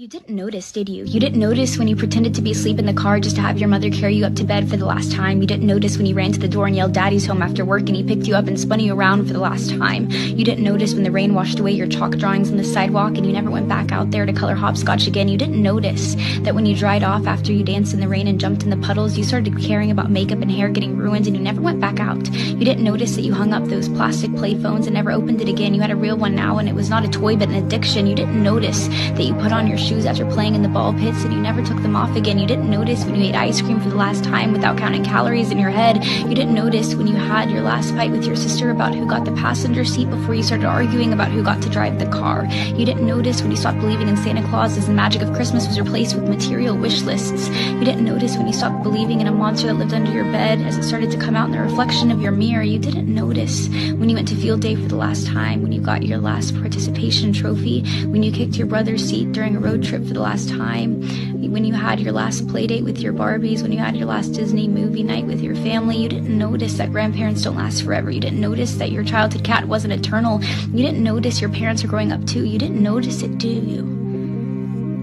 You didn't notice, did you? You didn't notice when you pretended to be asleep in the car just to have your mother carry you up to bed for the last time. You didn't notice when you ran to the door and yelled "Daddy's home" after work and he picked you up and spun you around for the last time. You didn't notice when the rain washed away your chalk drawings on the sidewalk and you never went back out there to color hopscotch again. You didn't notice that when you dried off after you danced in the rain and jumped in the puddles, you started caring about makeup and hair getting ruined and you never went back out. You didn't notice that you hung up those plastic play phones and never opened it again. You had a real one now and it was not a toy but an addiction. You didn't notice that you put on your shoes after playing in the ball pits and you never took them off again. You didn't notice when you ate ice cream for the last time without counting calories in your head. You didn't notice when you had your last fight with your sister about who got the passenger seat before you started arguing about who got to drive the car. You didn't notice when you stopped believing in Santa Claus as the magic of Christmas was replaced with material wish lists. You didn't notice when you stopped believing in a monster that lived under your bed as it started to come out in the reflection of your mirror. You didn't notice when you went to field day for the last time, when you got your last participation trophy, when you kicked your brother's seat during a road trip for the last time, when you had your last play date with your Barbies, when you had your last Disney movie night with your family. You didn't notice that grandparents don't last forever. You didn't notice that your childhood cat wasn't eternal. You didn't notice your parents are growing up too. You didn't notice it, do you?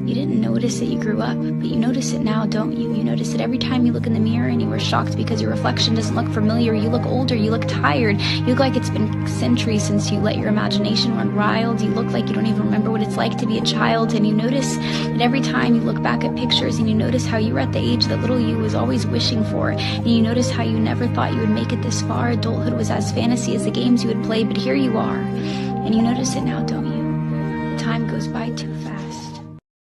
You didn't notice that you grew up, but you notice it now, don't you? You notice it every time you look in the mirror and you were shocked because your reflection doesn't look familiar. You look older, you look tired, you look like it's been centuries since you let your imagination run wild. You look like you don't even remember what it's like to be a child, and you notice that every time you look back at pictures and you notice how you were at the age that little you was always wishing for, and you notice how you never thought you would make it this far. Adulthood was as fantasy as the games you would play, but here you are, and you notice it now, don't you? The time goes by too fast.